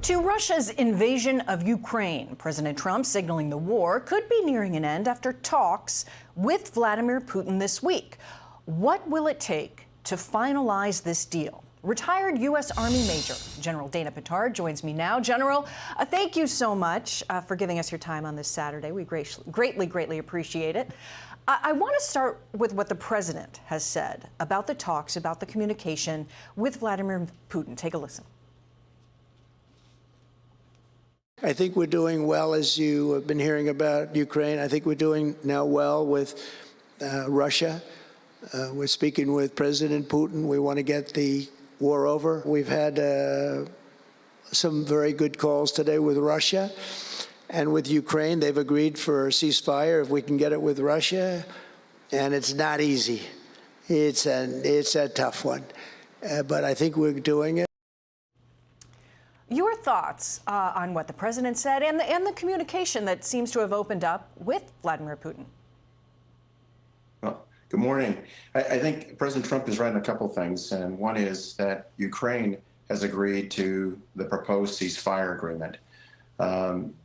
To Russia's invasion of Ukraine, President Trump signaling the war could be nearing an end after talks with Vladimir Putin this week. What will it take to finalize this deal? Retired U.S. Army Major General Dana Pittard joins me now. General, thank you so much for giving us your time on this Saturday. We greatly appreciate it. I want to start with what the president has said about the talks, about the communication with Vladimir Putin. Take a listen. I think we're doing well, as you have been hearing about Ukraine. I think we're doing now well with Russia. We're speaking with President Putin. We want to get the war over. We've had some very good calls today with Russia and with Ukraine. They've agreed for a ceasefire if we can get it with Russia, and it's not easy. It's a tough one, but I think we're doing it. Your thoughts on what the president said and the communication that seems to have opened up with Vladimir Putin? Well, good morning. I think President Trump is right on a couple things, and one is that Ukraine has agreed to the proposed ceasefire agreement.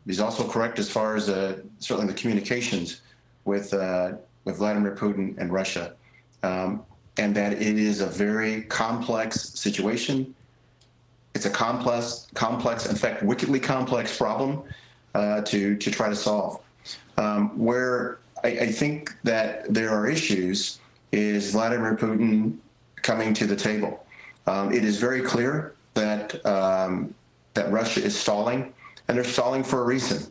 He's also correct as far as certainly the communications with Vladimir Putin and Russia, and that it is a very complex situation. It's a complex, in fact, wickedly complex problem to try to solve. Where I think that there are issues is Vladimir Putin coming to the table. It is very clear that that Russia is stalling, and they're stalling for a reason.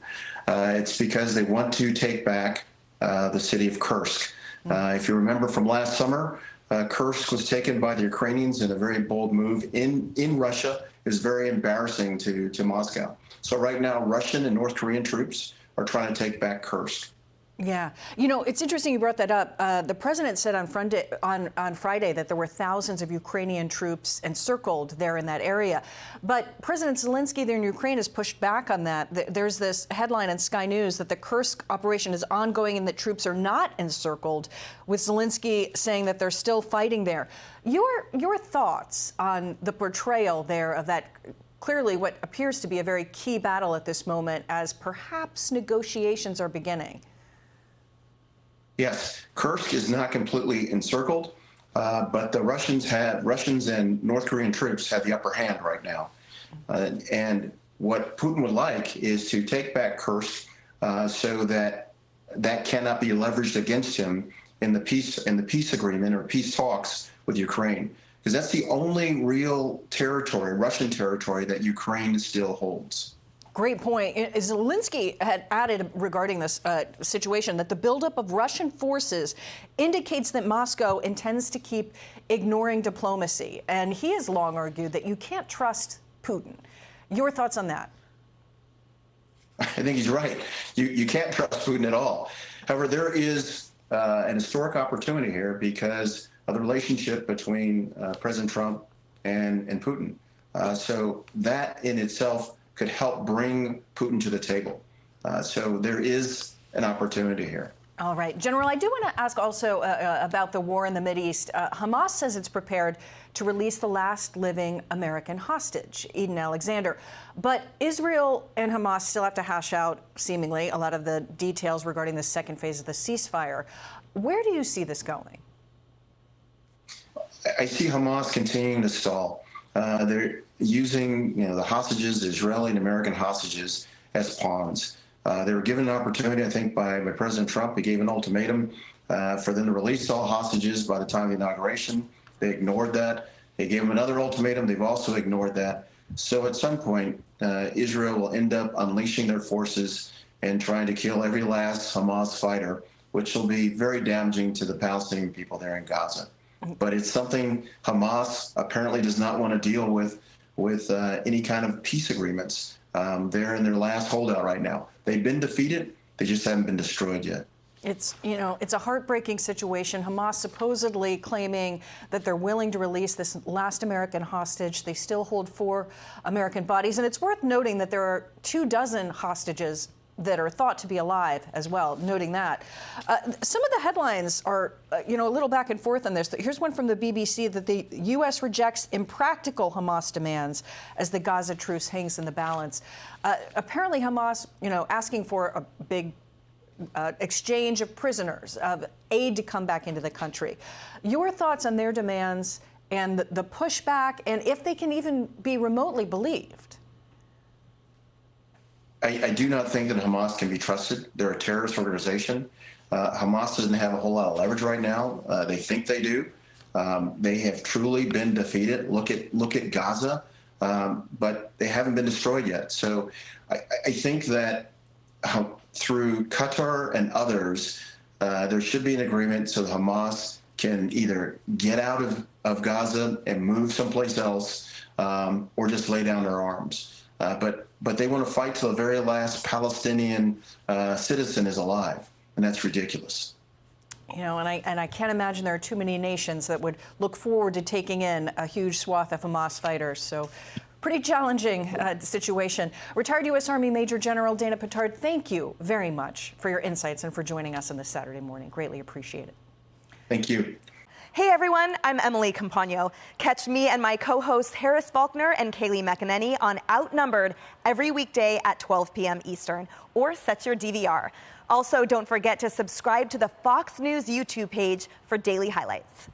It's because they want to take back the city of Kursk. If you remember from last summer, Kursk was taken by the Ukrainians in a very bold move in Russia. Is very embarrassing to Moscow. So right now, Russian and North Korean troops are trying to take back Kursk. Yeah. You know, it's interesting you brought that up. The president said on Friday that there were thousands of Ukrainian troops encircled there in that area. But President Zelensky there in Ukraine has pushed back on that. There's this headline in Sky News that the Kursk operation is ongoing and that troops are not encircled, with Zelensky saying that they're still fighting there. Your thoughts on the portrayal there of that, clearly what appears to be a very key battle at this moment as perhaps negotiations are beginning? Yes, Kursk is not completely encircled, but the Russians and North Korean troops have the upper hand right now. And what Putin would like is to take back Kursk so that cannot be leveraged against him in the peace agreement or peace talks with Ukraine, because that's the only real territory, Russian territory, that Ukraine still holds. Great point. Zelensky had added regarding this situation that the buildup of Russian forces indicates that Moscow intends to keep ignoring diplomacy. And he has long argued that you can't trust Putin. Your thoughts on that? I think he's right. You can't trust Putin at all. However, there is an historic opportunity here because of the relationship between President Trump and Putin. So that in itself could help bring Putin to the table. So there is an opportunity here. All right. General, I do want to ask also about the war in the Mideast. Hamas says it's prepared to release the last living American hostage, Eden Alexander. But Israel and Hamas still have to hash out, seemingly, a lot of the details regarding the second phase of the ceasefire. Where do you see this going? I see Hamas continuing to stall. They're using, the hostages, the Israeli and American hostages, as pawns. They were given an opportunity, I think, by President Trump. He gave an ultimatum for them to release all hostages by the time of the inauguration. They ignored that. He gave them another ultimatum. They've also ignored that. So at some point, Israel will end up unleashing their forces and trying to kill every last Hamas fighter, which will be very damaging to the Palestinian people there in Gaza. But it's something Hamas apparently does not want to deal with any kind of peace agreements. They're in their last holdout right now. They've been defeated. They just haven't been destroyed yet. It's a heartbreaking situation. Hamas supposedly claiming that they're willing to release this last American hostage. They still hold 4 American bodies. And it's worth noting that there are 24 hostages that are thought to be alive as well, noting that. Some of the headlines are, a little back and forth on this. Here's one from the BBC that the U.S. rejects impractical Hamas demands as the Gaza truce hangs in the balance. Apparently Hamas, asking for a big exchange of prisoners, of aid to come back into the country. Your thoughts on their demands and the pushback, and if they can even be remotely believed? I do not think that Hamas can be trusted. They're a terrorist organization. Hamas doesn't have a whole lot of leverage right now. They think they do. They have truly been defeated. Look at Gaza, but they haven't been destroyed yet. So I think that through Qatar and others, there should be an agreement so that Hamas can either get out of Gaza and move someplace else, or just lay down their arms. But they want to fight till the very last Palestinian citizen is alive, and that's ridiculous. And I can't imagine there are too many nations that would look forward to taking in a huge swath of Hamas fighters. So pretty challenging situation. Retired U.S. Army Major General Dana Pittard, thank you very much for your insights and for joining us on this Saturday morning. Greatly appreciate it. Thank you. Hey everyone, I'm Emily Campagno. Catch me and my co-hosts Harris Faulkner and Kaylee McEnany on Outnumbered every weekday at 12 p.m. Eastern, or set your DVR. Also, don't forget to subscribe to the Fox News YouTube page for daily highlights.